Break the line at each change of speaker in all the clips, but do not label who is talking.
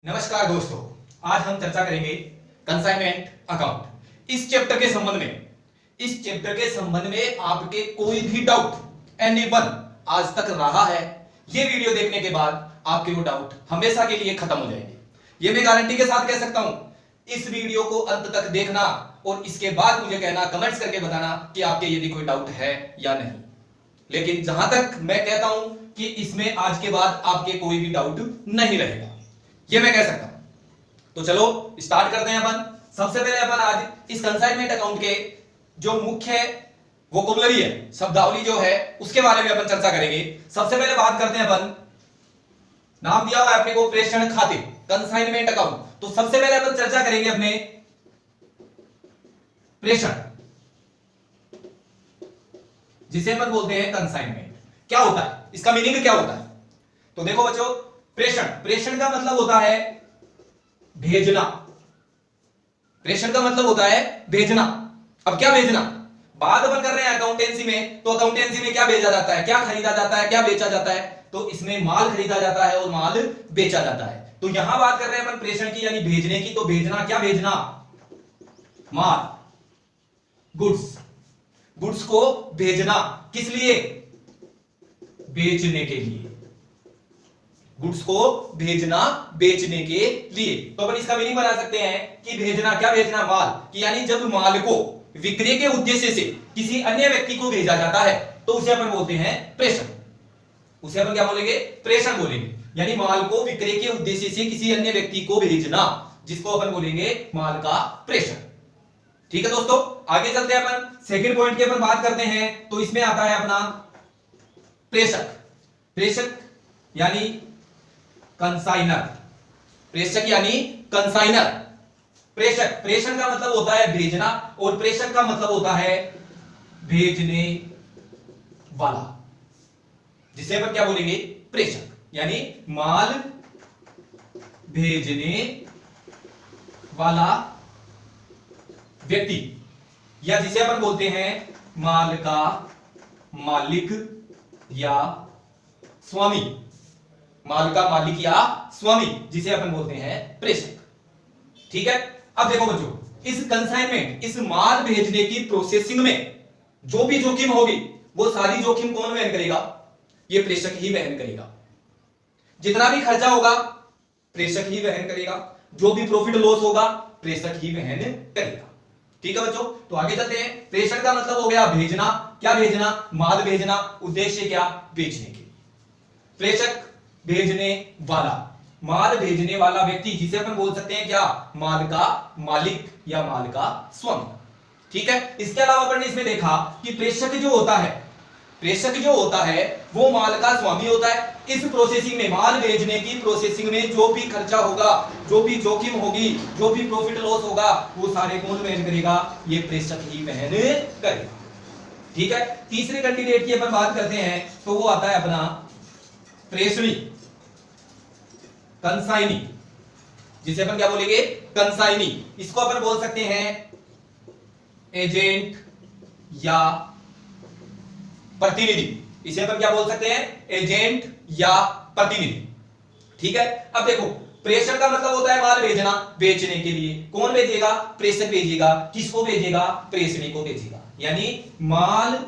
नमस्कार दोस्तों, आज हम चर्चा करेंगे कंसाइनमेंट अकाउंट। इस चैप्टर के संबंध में आपके कोई भी डाउट एनीवन आज तक रहा है, ये वीडियो देखने के बाद आपके वो डाउट हमेशा के लिए खत्म हो जाएंगे। ये मैं गारंटी के साथ कह सकता हूं। इस वीडियो को अंत तक देखना और इसके बाद मुझे कहना, कमेंट्स करके बताना कि आपके यदि कोई डाउट है या नहीं। लेकिन जहां तक मैं कहता हूं कि इसमें आज के बाद आपके कोई भी डाउट नहीं रहेगा, ये मैं कह सकता हूं। तो चलो स्टार्ट करते हैं अपन। सबसे पहले अपन आज इस कंसाइनमेंट अकाउंट के जो मुख्य वोकैबुलरी है, शब्दावली जो है, उसके बारे में अपन चर्चा करेंगे। सबसे पहले बात करते हैं अपन, नाम दिया हुआ है अपने को प्रेषण खाते, कंसाइनमेंट अकाउंट। तो सबसे पहले अपन चर्चा करेंगे अपने प्रेषण, जिसे अपन बोलते हैं कंसाइनमेंट। क्या होता है, इसका मीनिंग क्या होता है? तो देखो बच्चों, प्रेषण का मतलब होता है भेजना। प्रेषण का मतलब होता है भेजना। अब क्या भेजना? बात अपन कर रहे हैं अकाउंटेंसी में, तो अकाउंटेंसी में क्या भेजा जाता है, क्या खरीदा जाता है, क्या बेचा जाता है? तो इसमें माल खरीदा जाता है और माल बेचा जाता है। तो यहां बात कर रहे हैं अपन प्रेषण की, यानी भेजने की। तो भेजना, क्या भेजना? माल, गुड्स को भेजना। किस लिए? बेचने के लिए। गुड्स को भेजना बेचने के लिए। तो अपन इसका मीनिंग बना सकते हैं कि भेजना, क्या भेजना? माल कि यानी जब माल को विक्रय के उद्देश्य से किसी अन्य व्यक्ति को भेजा जाता है तो उसे अपन बोलते हैं प्रेषण। उसे अपन क्या बोलेंगे? प्रेषण बोलेंगे। यानी माल को विक्रय के उद्देश्य से किसी अन्य व्यक्ति को भेजना, जिसको अपन बोलेंगे माल का प्रेषण। ठीक है दोस्तों, आगे चलते हैं अपन सेकंड पॉइंट की अपन बात करते हैं। तो इसमें आता है अपना प्रेषक यानी कंसाइनर। प्रेषक यानी कंसाइनर। प्रेषण का मतलब होता है भेजना और प्रेषक का मतलब होता है भेजने वाला, जिसे अपन क्या बोलेंगे? प्रेषक। यानी माल भेजने वाला व्यक्ति, या जिसे अपन बोलते हैं माल का मालिक या स्वामी। माल का मालिक या स्वामी, जिसे अपन बोलते हैं प्रेषक। ठीक है। अब देखो बच्चों, इस कंसाइनमेंट, इस माल भेजने की प्रोसेसिंग में जो भी जोखिम होगी, वो सारी जोखिम कौन वहन करेगा? ये प्रेषक ही वहन करेगा। जितना भी खर्चा होगा प्रेषक ही वहन करेगा, जो भी प्रॉफिट लॉस होगा प्रेषक ही वहन करेगा। ठीक है बच्चों, तो आगे चलते हैं। प्रेषण का मतलब हो गया भेजना। क्या भेजना? माल भेजना। उद्देश्य क्या? बेचने के। प्रेषक भेजने वाला, माल भेजने वाला व्यक्ति, जिसे अपन बोल सकते हैं क्या? माल का मालिक या माल का स्वामी। ठीक है। इसके अलावा अपन ने इसमें देखा कि प्रेषक जो होता है वो माल का स्वामी होता है। इस प्रोसेसिंग में, माल भेजने की प्रोसेसिंग में जो भी खर्चा होगा, जो भी जोखिम होगी, जो भी प्रॉफिट लॉस होगा, वो सारे कौन वहन करेगा? ये प्रेषक ही वहन करेगा। ठीक है। तीसरे कैंडिडेट की अपन बात करते हैं, तो वो आता है अपना प्रेषणी, कंसाइनी, जिसे अपन क्या बोलेंगे? कंसाइनी। इसको अपन बोल सकते हैं एजेंट या प्रतिनिधि। इसे अपन क्या बोल सकते हैं? एजेंट या प्रतिनिधि। ठीक है। अब देखो, प्रेषण का मतलब होता है माल भेजना, बेचने के लिए। कौन भेजेगा? प्रेषक भेजेगा। किसको भेजेगा? प्रेषणी को भेजेगा। यानी माल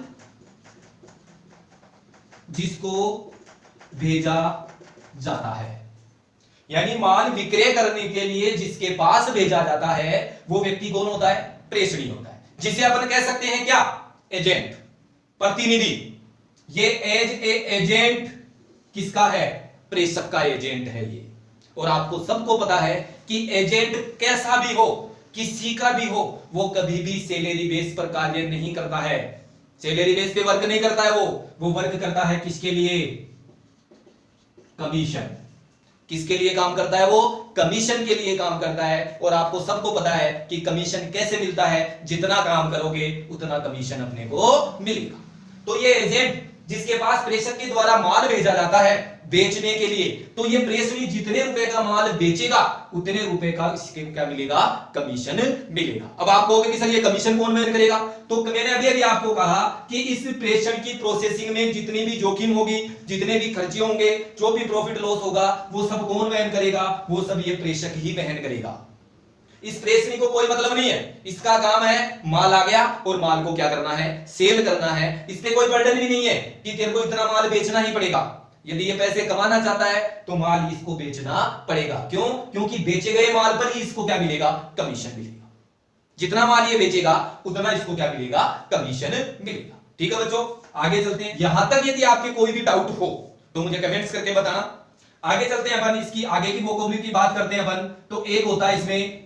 जिसको भेजा जाता है, यानी माल विक्रय करने के लिए जिसके पास भेजा जाता है, वो व्यक्ति कौन होता है? प्रेषणी होता है, जिसे अपन कह सकते हैं क्या? एजेंट, प्रतिनिधि। ये एज ए एजेंट किसका है? प्रेषक का एजेंट है ये। और आपको सबको पता है कि एजेंट कैसा भी हो, किसी का भी हो, वो कभी भी सैलरी बेस पर कार्य नहीं करता है। सैलरी बेस पे वर्क नहीं करता है। वो वर्क करता है किसके लिए? कमीशन। किसके लिए काम करता है? वो कमीशन के लिए काम करता है। और आपको सबको पता है कि कमीशन कैसे मिलता है? जितना काम करोगे उतना कमीशन अपने को मिलेगा। तो ये एजेंट जिसके पास प्रेषक के द्वारा माल भेजा जाता है बेचने के लिए, तो ये प्रेषणी जितने रुपए का माल बेचेगा उतने रुपए का इसके क्या मिलेगा, कमीशन मिलेगा। अब आप कहोगे कि सर ये कमीशन कौन वहन करेगा, तो मैंने अभी आपको कहा कि इस प्रेषण की प्रोसेसिंग में जितनी भी जोखिम होगी, जितने भी खर्चे होंगे, जो भी प्रॉफिट लॉस होगा, वो सब कौन वहन करेगा, वो सब ये प्रेषक ही वहन करेगा। इस प्रेषणी को कोई मतलब नहीं है, इसका काम है माल आ गया और माल को क्या करना है, सेल करना है। इस पे कोई बर्डन भी नहीं है कि तेरे को इतना माल बेचना ही पड़ेगा। यदि ये पैसे कमाना चाहता है तो माल इसको बेचना पड़ेगा। क्यों? क्योंकि बेचे गए माल पर ही इसको क्या मिलेगा, कमीशन मिलेगा। जितना माल ये बेचेगा उतना इसको क्या मिलेगा, कमीशन मिलेगा। ठीक है बच्चों, आगे चलते हैं। यहां तक यदि आपके कोई भी डाउट हो तो मुझे कमेंट्स करके बताना। आगे चलते हैं अपन, इसकी आगे की वोकैबुलरी की बात करते हैं अपन। तो एक होता है इसमें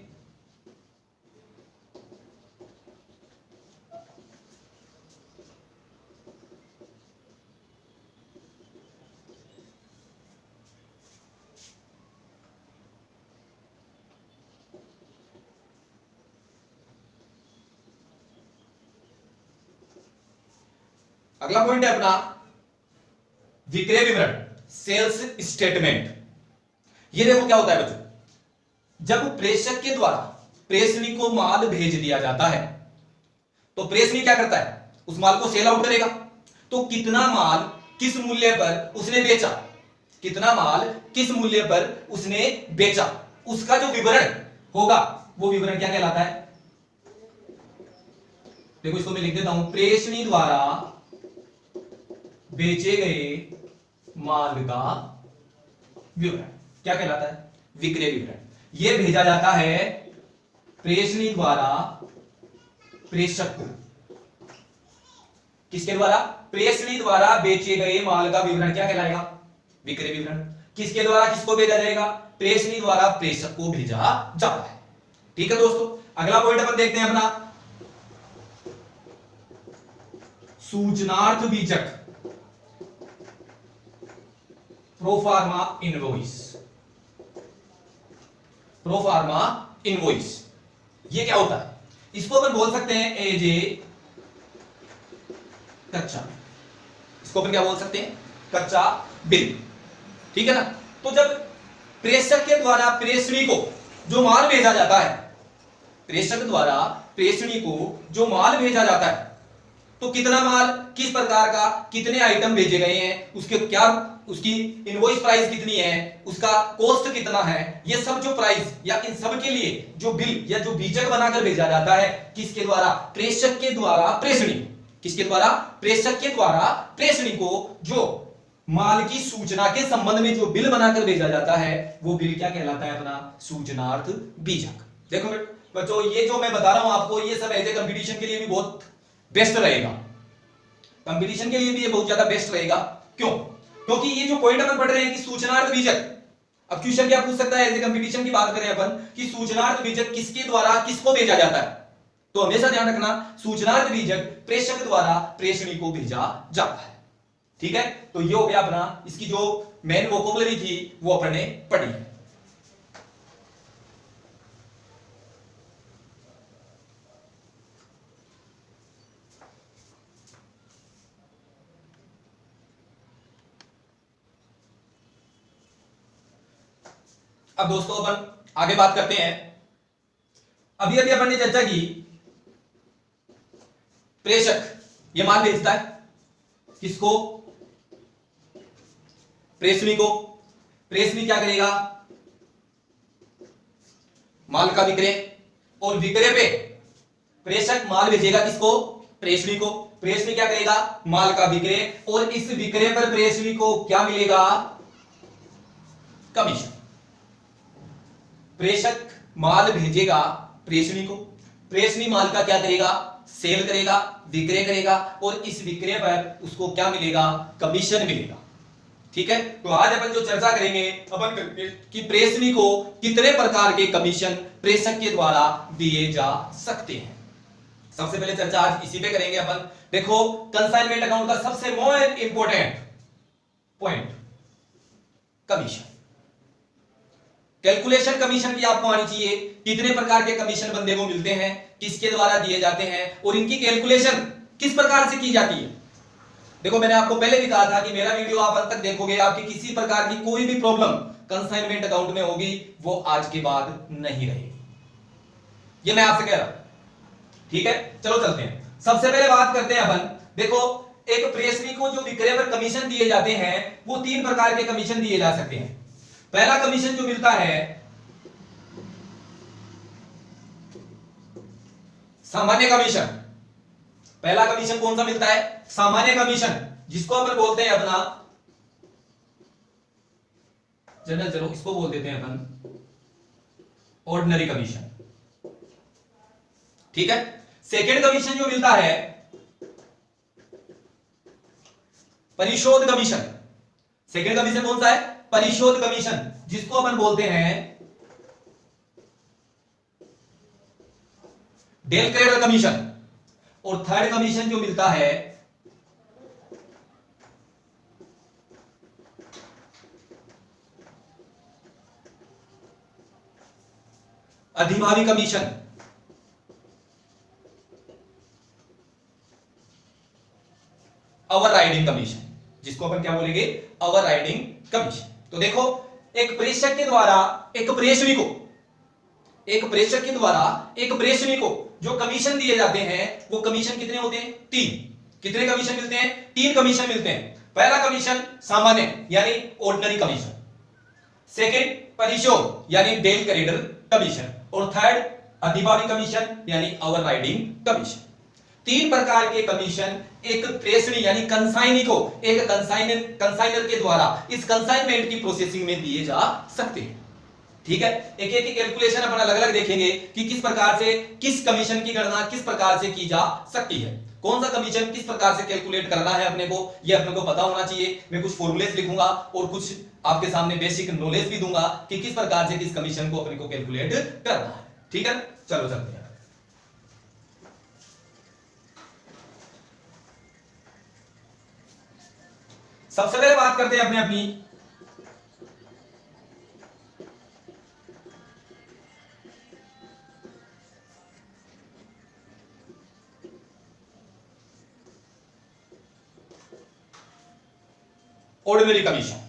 अगला पॉइंट है अपना विक्रय विवरण, सेल्स स्टेटमेंट। ये देखो क्या होता है बच्चों, जब प्रेषक के द्वारा प्रेषणी को माल भेज दिया जाता है तो प्रेषणी क्या करता है, उस माल को सेल आउट करेगा। तो कितना माल किस मूल्य पर उसने बेचा, कितना माल किस मूल्य पर उसने बेचा, उसका जो विवरण होगा वो विवरण क्या कहलाता है। देखो इसको मैं लिख देता हूं, प्रेषणी द्वारा बेचे गए माल का विवरण क्या कहलाता है, विक्रय विवरण। यह भेजा जाता है प्रेषणी द्वारा प्रेषक को। किसके द्वारा, प्रेषणी द्वारा बेचे गए माल का विवरण क्या कहलाएगा, विक्रय विवरण। किसके द्वारा किसको भेजा जाएगा, प्रेषणी द्वारा प्रेषक को भेजा जाता है। ठीक है दोस्तों, अगला पॉइंट अपन देखते हैं अपना सूचनार्थ बीजक, प्रोफार्मा इनवॉइस। प्रोफार्मा इनवॉइस ये क्या होता है, इसको अपन बोल सकते हैं एज ए कच्चा, इसको अपन क्या बोल सकते हैं, कच्चा बिल। ठीक है ना। तो जब प्रेषक के द्वारा प्रेषणी को जो माल भेजा जाता है, प्रेषक द्वारा प्रेषणी को जो माल भेजा जाता है, तो कितना माल, किस प्रकार का, कितने आइटम भेजे गए हैं, उसके क्या, उसकी इनवॉइस प्राइस कितनी है, उसका कॉस्ट कितना है, ये सब जो प्राइस या इन सब के लिए जो बिल या जो बीजक बनाकर भेजा जाता है, किसके द्वारा, प्रेषक के द्वारा प्रेषणी, किसके द्वारा, प्रेषक के द्वारा प्रेषणी को जो माल की सूचना के संबंध में जो बिल बनाकर भेजा जाता है, वो बिल क्या कहलाता है अपना, सूचनार्थ बीजक। देखो बच्चों, ये जो मैं बता रहा हूं आपको, ये सब एज ए कंपटीशन के लिए भी बहुत बेस्ट रहेगा, कंपटीशन के लिए भी ये बहुत ज्यादा बेस्ट रहेगा। क्यों? क्योंकि ये जो पॉइंट अपन पढ़ रहे हैं कि सूचनार्थ बीजक, अब क्वेश्चन क्या पूछ सकता है एज ए कंपटीशन की बात करें अपन कि सूचनार्थ बीजक किसके द्वारा किसको भेजा जाता है, तो हमेशा ध्यान रखना सूचनार्थ बीजक प्रेषक द्वारा प्रेषणी को भेजा जाता है। ठीक है, तो ये हो गया अपना, इसकी जो मेन वोकैबुलरी थी वो अपन ने पढ़ी। अब दोस्तों अपन आगे बात करते हैं। अभी अभी अपन ने चर्चा की, प्रेषक ये माल भेजता है किसको, प्रेषणी को। प्रेषणी क्या करेगा, माल का विक्रय, और विक्रय पे प्रेषक माल भेजेगा किसको, प्रेषणी को। प्रेषणी क्या करेगा, माल का विक्रय, और इस विक्रय पर प्रेषणी को क्या मिलेगा, कमीशन। प्रेषक माल भेजेगा प्रेषणी को, प्रेषणी माल का क्या करेगा, सेल करेगा, विक्रय करेगा, और इस विक्रय पर उसको क्या मिलेगा, कमीशन मिलेगा। ठीक है, तो आज अपन जो चर्चा करेंगे अपन करेंगे कि प्रेषणी को कितने प्रकार के कमीशन प्रेषक के द्वारा दिए जा सकते हैं। सबसे पहले चर्चा आज इसी पे करेंगे अपन। देखो, कंसाइनमेंट अकाउंट का सबसे most important point commission. Calculation commission भी आपको आनी चाहिए, कितने प्रकार के कमीशन बंदे को मिलते हैं, किसके द्वारा दिए जाते हैं, और इनकी कैलकुलेशन किस प्रकार से की जाती है। देखो मैंने आपको पहले भी कहा था कि मेरा वीडियो आप अंत तक देखोगे, आपकी किसी प्रकार की कोई भी प्रॉब्लम कंसाइनमेंट अकाउंट में होगी वो आज के बाद नहीं रहेगी, ये मैं आपसे कह रहा हूं। ठीक है, चलो चलते हैं। सबसे पहले बात करते हैं अपन। देखो एक प्रेषणी को जो विक्रय पर कमीशन दिए जाते हैं वो 3 प्रकार के कमीशन दिए जा सकते हैं। पहला कमीशन जो मिलता है सामान्य कमीशन। पहला कमीशन कौन सा मिलता है? सामान्य कमीशन, जिसको अपन बोलते हैं अपना जनरल, चलो इसको बोल देते हैं अपन ऑर्डिनरी कमीशन। ठीक है। सेकेंड कमीशन जो मिलता है परिशोध कमीशन। सेकेंड कमीशन कौन सा है? परिशोध कमीशन, जिसको अपन बोलते हैं डेल क्रेडल कमीशन। और थर्ड कमीशन जो मिलता है अधिमावी कमीशन। ओवर राइडिंग कमीशन, जिसको अपन क्या बोलेंगे? Over riding commission. तो देखो एक प्रेषक के द्वारा एक प्रेषणी को, एक प्रेषक के द्वारा एक प्रेषणी को जो कमीशन दिए जाते हैं वो कमीशन कितने होते हैं? 3। कितने कमीशन मिलते हैं? 3 कमीशन मिलते हैं। पहला कमीशन सामान्य यानी ऑर्डिनरी कमीशन, सेकंड परिशोध यानी डेल क्रेडल कमीशन, और थर्ड अधिभावी कमीशन यानी ओवर राइडिंग कमीशन। 3 प्रकार के कमीशन एक प्रेषणी यानी कंसाइनी को एक कंसाइनर के द्वारा इस कंसाइनमेंट की प्रोसेसिंग में दिए जा सकते हैं। ठीक है, एक एक की कैलकुलेशन अपन अलग अलग देखेंगे कि किस प्रकार से किस कमीशन की गणना किस प्रकार से की जा सकती है, कौन सा कमीशन किस प्रकार से कैलकुलेट करना है अपने को, ये अपने को पता होना चाहिए। मैं कुछ फॉर्मूलेस लिखूंगा और कुछ आपके सामने बेसिक नॉलेज भी दूंगा कि किस प्रकार से किस कमीशन को अपने को कैलकुलेट करना है। ठीक है, चलो चलते हैं। सबसे पहले बात करते हैं अपने अपनी ऑर्डिनरी कमीशन।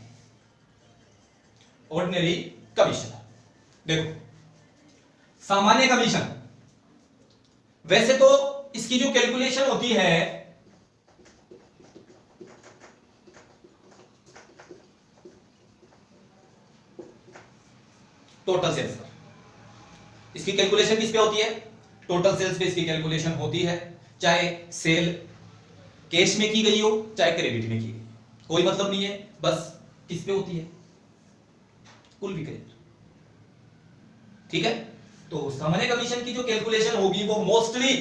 ऑर्डिनरी कमीशन देखो सामान्य कमीशन, वैसे तो इसकी जो कैलकुलेशन होती है टोटल सेल्स पर, इसकी कैलकुलेशन किस पे होती है? टोटल सेल्स पे इसकी कैलकुलेशन होती है, चाहे सेल कैश में की गई हो चाहे क्रेडिट में की गई, कोई मतलब नहीं है, बस किस पे होती है? कुल विक्रय। ठीक है, तो सामान्य कमीशन की जो कैलकुलेशन होगी वो मोस्टली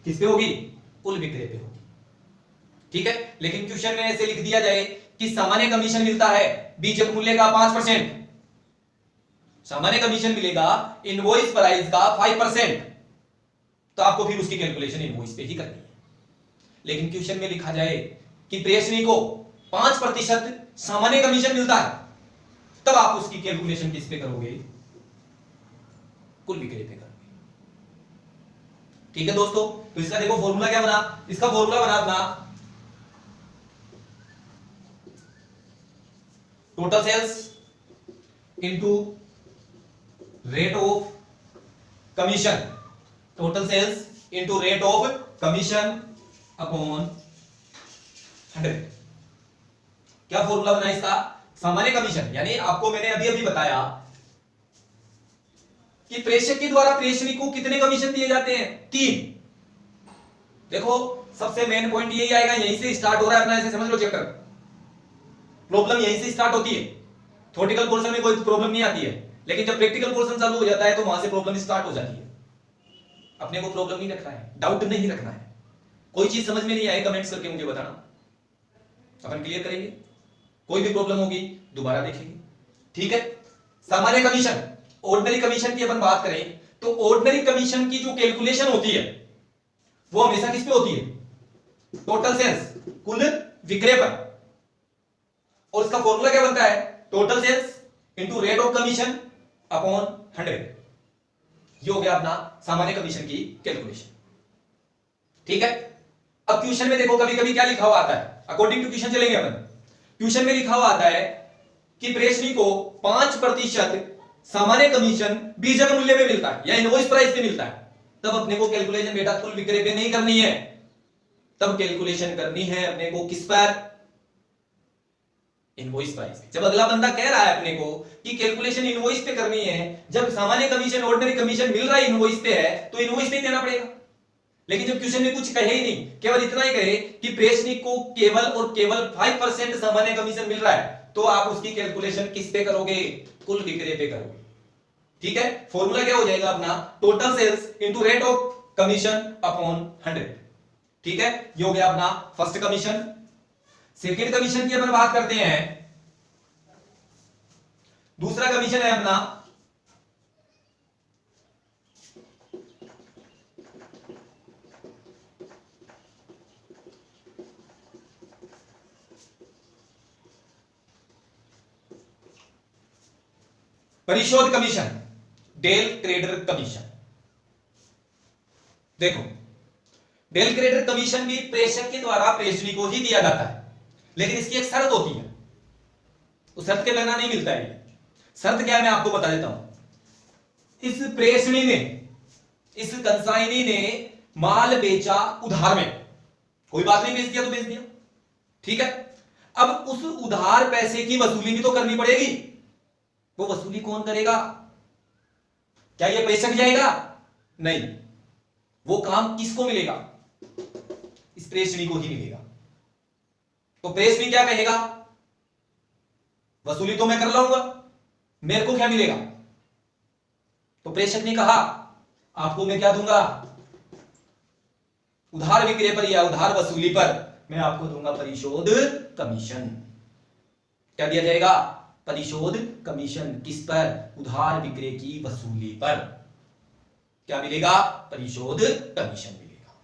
किस पे होगी? कुल विक्रय पे होगी। ठीक है, लेकिन क्वेश्चन में ऐसे लिख दिया जाए कि सामान्य कमीशन मिलता है बीजक मूल्य का 5%, सामान्य कमीशन मिलेगा इनवॉइस प्राइस का 5%, तो आपको फिर उसकी कैलकुलेशन इनवॉइस पे ही करनी है। लेकिन क्वेश्चन में लिखा जाए कि प्रेषणी को 5% सामान्य कमीशन मिलता है, तब आप उसकी कैलकुलेशन किस पे करोगे? कुल विक्रय पे करोगे। ठीक है दोस्तों, तो इसका देखो फॉर्मूला क्या बना? इसका फॉर्मूला बना अपना total sales into rate of commission, total sales into rate of commission upon 100। क्या फॉर्मूला बना इसका? सामान्य कमीशन यानी आपको मैंने अभी अभी बताया कि प्रेषक के द्वारा प्रेषणी को कितने कमीशन दिए जाते हैं? 3। देखो सबसे मेन पॉइंट यही आएगा, यहीं से स्टार्ट हो रहा है अपना, ऐसे समझ लो चैप्टर, प्रॉब्लम यहीं से स्टार्ट होती है। थ्योरेटिकल पोर्शन में कोई प्रॉब्लम नहीं आती है, लेकिन जब प्रैक्टिकल पोर्शन चालू हो जाता है तो वहां से प्रॉब्लम स्टार्ट हो जाती है। अपने को प्रॉब्लम नहीं रखना है, डाउट नहीं रखना है, कोई चीज समझ में नहीं आए कमेंट्स करके मुझे बताना, अपन क्लियर करेंगे। कोई भी प्रॉब्लम होगी दोबारा देखेंगे। ठीक है, सामान्य कमीशन, ऑर्डिनरी कमीशन की अपन बात करें तो ऑर्डिनरी कमीशन की जो कैलकुलेशन होती है वो हमेशा किस पे होती है? टोटल सेल्स, कुल विक्रय पर। और इसका फॉर्मूला क्या बनता है? Total sales into rate of commission upon 100। ये हो गया अपना सामान्य कमीशन की कैलकुलेशन। ठीक है, अब क्वेश्चन में देखो कभी कभी क्या लिखा हुआ आता है, अकॉर्डिंग टू क्वेश्चन चलेंगे अपन। क्वेश्चन में लिखा हुआ आता है कि प्रेषणी को 5% सामान्य कमीशन बीजक मूल्य पे मिलता है या इनवॉइस प्राइस पे मिलता है, तब अपने को कैलकुलेशन बेटा कुल विक्रय पे नहीं करनी है, तब कैलकुलेशन करनी है अपने को किस पर, इनवॉइस प्राइस पे। जब अगला बंदा कह रहा है अपने को कि कैलकुलेशन इनवॉइस पे करनी है, जब सामान्य कमीशन ऑर्डिनरी कमीशन मिल रहा है इनवॉइस पे है, तो इनवॉइस पे देना पड़ेगा। लेकिन जब क्वेश्चन में कुछ कहे ही नहीं, केवल इतना ही कहे कि प्रेषणी को केवल और केवल 5% सामान्य कमीशन मिल रहा है, तो आप उसकी कैलकुलेशन किस पे करोगे, कुल विक्रय पे करोगे। ठीक है, फॉर्मूला क्या हो जाएगा अपना, total sales into rate of commission upon 100। ठीक है, ये हो गया अपना फर्स्ट कमीशन। सेकेंड कमीशन की अपन बात करते हैं, दूसरा कमीशन है अपना परिशोध कमीशन, डेल क्रेडिटर कमीशन। देखो, डेल क्रेडिटर कमीशन भी प्रेषक के द्वारा प्रेषणी को ही दिया जाता है, लेकिन इसकी एक शर्त होती है, उस शर्त के बिना नहीं मिलता है। शर्त क्या है मैं आपको बता देता हूं। इस प्रेषणी ने, इस कंसाइनी ने माल बेचा उधार में, कोई बात नहीं, बेच दिया तो बेच दिया, ठीक है। अब उस उधार पैसे की वसूली भी तो करनी पड़ेगी, वो वसूली कौन करेगा, क्या ये प्रेषक जाएगा, नहीं, वो काम किसको मिलेगा, इस प्रेषणी को ही मिलेगा। तो प्रेषणी क्या कहेगा, वसूली तो मैं कर लाऊंगा, मेरे को क्या मिलेगा। तो प्रेषक ने कहा आपको मैं क्या दूंगा, उधार विक्रय पर या उधार वसूली पर मैं आपको दूंगा परिशोध कमीशन। क्या दिया जाएगा, परिशोध कमीशन, किस पर, उधार विक्रय की वसूली पर। क्या मिलेगा, परिशोध कमीशन मिलेगा।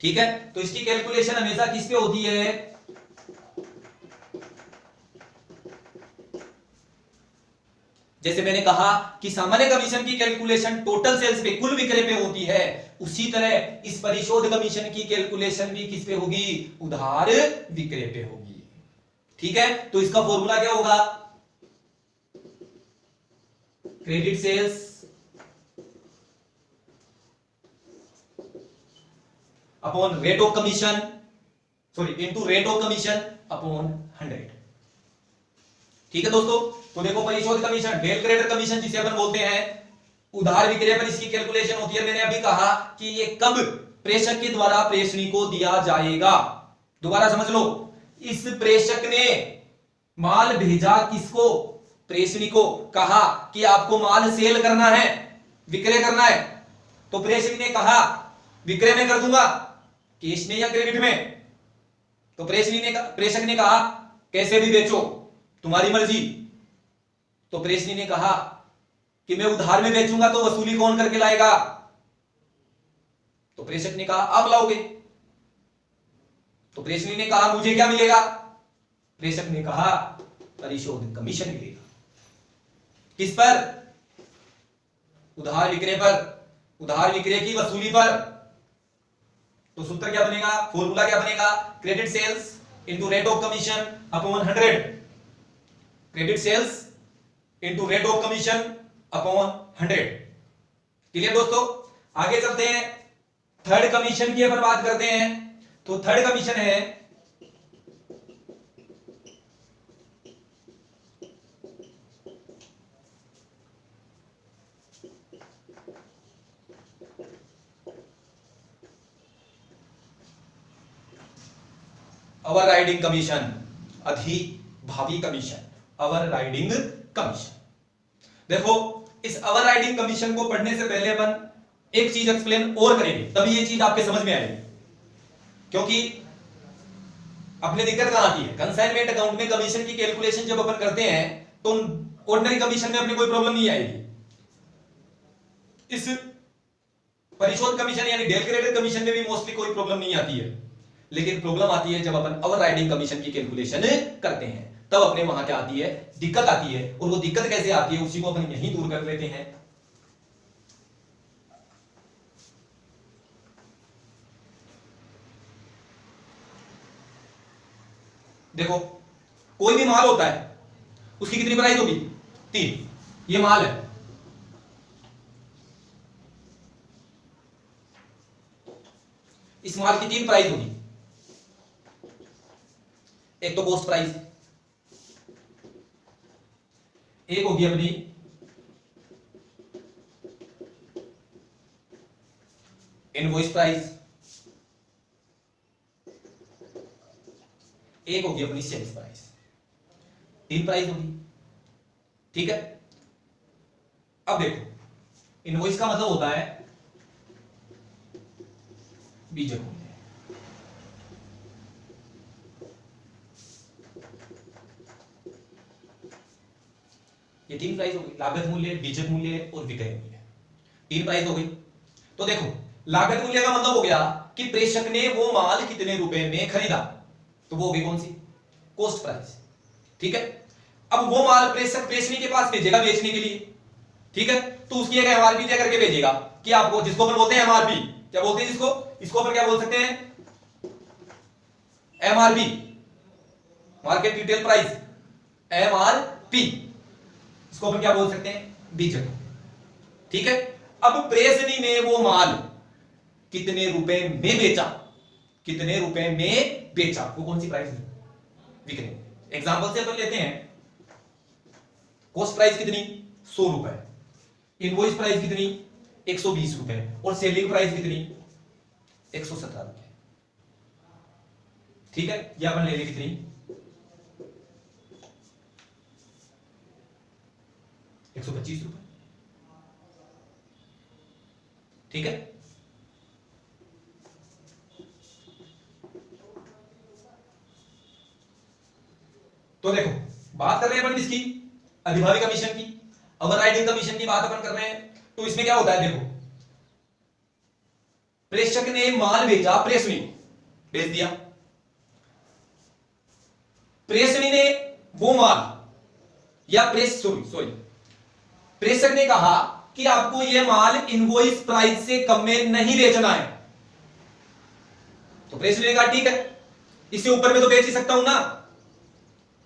ठीक है, तो इसकी कैलकुलेशन हमेशा किस पे होती है, जैसे मैंने कहा कि सामान्य कमीशन की कैलकुलेशन टोटल सेल्स पे, कुल विक्रय पे होती है, उसी तरह इस परिशोध कमीशन की कैलकुलेशन भी किस पे होगी, उधार विक्रय पे होगी। ठीक है, तो इसका फॉर्मूला क्या होगा, credit sales upon rate of commission, sorry into rate of commission upon 100। ठीक है दोस्तों, तो देखो परिशोध कमीशन, डेल क्रेडिटर कमीशन जिसे अपन बोलते हैं, उधार विक्रय पर इसकी कैलकुलेशन होती है। मैंने अभी कहा कि ये कब प्रेषक के द्वारा प्रेषणी को दिया जाएगा, दोबारा समझ लो। इस प्रेषक ने माल भेजा किसको, प्रेषणी को, कहा कि आपको माल सेल करना है, विक्रय करना है, तो प्रेषणी ने कहा विक्रय में कर दूंगा, कैश में या क्रेडिट में। तो प्रेषक ने कहा कैसे भी बेचो, तुम्हारी मर्जी। तो प्रेषणी ने कहा कि मैं उधार में बेचूंगा, तो वसूली कौन करके लाएगा, तो प्रेषक ने कहा आप लाओगे। तो प्रेषणी ने कहा मुझे क्या मिलेगा, प्रेषक ने कहा परिशोध कमीशन मिलेगा, किस पर, उधार विक्रय पर, उधार विक्रय की वसूली पर। तो सूत्र क्या बनेगा, फॉर्मूला क्या बनेगा, credit sales into rate of commission upon 100, credit sales into rate of commission upon 100। Clear दोस्तों, आगे चलते हैं, थर्ड कमीशन की अपन बात करते हैं। तो थर्ड कमीशन है ओवर राइडिंग कमीशन, अधिभावी कमीशन, ओवर राइडिंग कमीशन। देखो, इस ओवर राइडिंग कमीशन को पढ़ने से पहले अपन एक चीज एक्सप्लेन और करेंगे, तभी ये चीज आपके समझ में आएगी। क्योंकि अपने दिक्कत कहां आती है, कंसाइनमेंट अकाउंट में कमीशन की कैलकुलेशन जब अपन करते हैं तो ऑर्डिनरी कमीशन में अपने कोई प्रॉब्लम नहीं आएगी। इस परिशोध कमीशन यानी डेल क्रेडिटर कमीशन में भी मोस्टली कोई प्रॉब्लम नहीं आती है, लेकिन प्रॉब्लम आती है जब अपन ओवर राइडिंग कमीशन की कैलकुलेशन करते हैं, तब अपने वहां क्या आती है, दिक्कत आती है। और वो दिक्कत कैसे आती है उसी को अपन यहीं दूर कर लेते हैं। देखो कोई भी माल होता है उसकी कितनी प्राइस होगी? 3। ये माल है, इस माल की 3 प्राइस होगी। एक तो कॉस्ट प्राइस, एक होगी अपनी इनवॉइस प्राइस, एक होगी अपनी सेल्स प्राइस। 3 प्राइस होगी, ठीक है। अब देखो इनवॉइस का मतलब होता है बीजक मूल्य, ये 3 प्राइस हो गई, लागत मूल्य, बीजक मूल्य और विक्रय मूल्य। 3 प्राइस हो गई। तो देखो लागत मूल्य का मतलब हो गया कि प्रेषक ने वो माल कितने रुपए में खरीदा, तो वो होगी कौन सी? कॉस्ट प्राइस, ठीक है। अब वो माल प्रेषक प्रेषणी के पास भेजेगा बेचने के लिए, ठीक है, तो उसकी एक एमआरपी तय करके भेजेगा कि आपको, जिसको अपन बोलते हैं एमआरपी, क्या बोलते हैं जिसको, इसको अपन क्या बोल सकते हैं? MRP, market retail price, MRP, इसको अपन क्या बोल सकते हैं? बीजक, ठीक है। अब प्रेषणी ने वो माल कितने रुपए में बेचा, कितने रुपए में बेचा, वो कौन सी प्राइस है? विक्रय। एग्जांपल से अपन लेते हैं, कॉस्ट प्राइस कितनी? 100 रुपए, इनवॉइस प्राइस कितनी? 120 रुपए, और सेलिंग प्राइस कितनी? 117 रुपए, ठीक है। ये अपन ले ली कितनी? 125 रुपए, ठीक है। तो देखो बात कर रहे हैं अपन किसकी? अधिभावी कमीशन की, ओवरराइडिंग कमीशन की बात अपन कर रहे हैं। तो इसमें क्या होता है, देखो प्रेषक ने माल भेजा, प्रेषणी भेज दिया, प्रेषणी ने वो माल या प्रेषक ने कहा कि आपको यह माल इनवॉइस प्राइस से कम में नहीं बेचना है, तो प्रेषणी ने कहा ठीक है, इससे ऊपर में तो बेच ही सकता हूं ना।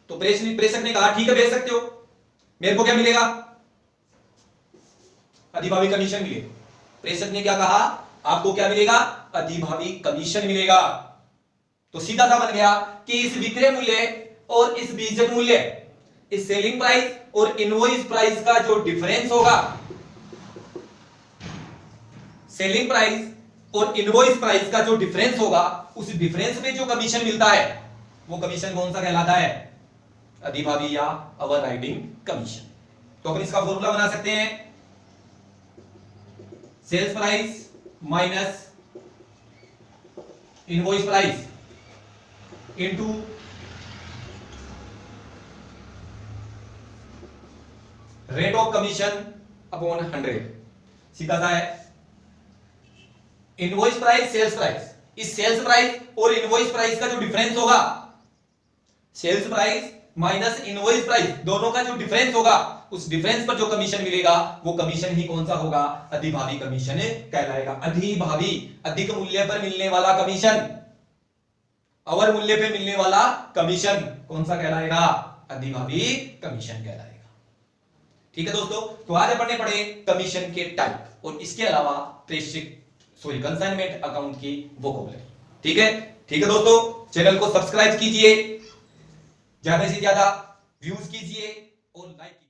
तो प्रेषक ने कहा ठीक है बेच सकते हो, मेरे को क्या मिलेगा? अधिभावी कमीशन मिलेगा। प्रेषक ने क्या कहा? आपको क्या मिलेगा? अधिभावी कमीशन मिलेगा। तो सीधा सा बन गया कि इस विक्रय मूल्य और इस बीजक मूल्य, इस सेलिंग प्राइस और इनवॉइस प्राइस का जो डिफरेंस होगा, सेलिंग प्राइस और इनवॉइस प्राइस का जो डिफरेंस होगा, उस डिफरेंस में जो कमीशन मिलता है वो कमीशन कौन सा कहलाता है? अधिभावी या ओवरराइडिंग कमीशन। तो अपन इसका फॉर्मूला बना सकते हैं, sales price minus invoice price into rate of commission upon 100। सीधा सा है, इनवॉइस प्राइस सेल्स प्राइस, इस सेल्स प्राइस और इनवॉइस प्राइस का जो डिफरेंस होगा, sales price minus invoice price, दोनों का जो डिफरेंस होगा, उस डिफरेंस पर जो कमीशन मिलेगा वो कमीशन ही कौन सा होगा? अधिभावी कमीशन कहलाएगा। अधिभावी, अधिक मूल्य पर मिलने वाला कमीशन, अवर मूल्य पे मिलने वाला कमीशन कौन सा कहलाएगा? अधिभावी कमीशन कहलाएगा। ठीक है दोस्तों, तो आज अपन ने पढ़े कमीशन के टाइप और इसके अलावा कंसाइनमेंट अकाउंट की वोकैबुलरी। ठीक है, ठीक है दोस्तों, चैनल को सब्सक्राइब कीजिए, ज्यादा से ज्यादा व्यूज कीजिए और लाइक कीजिए।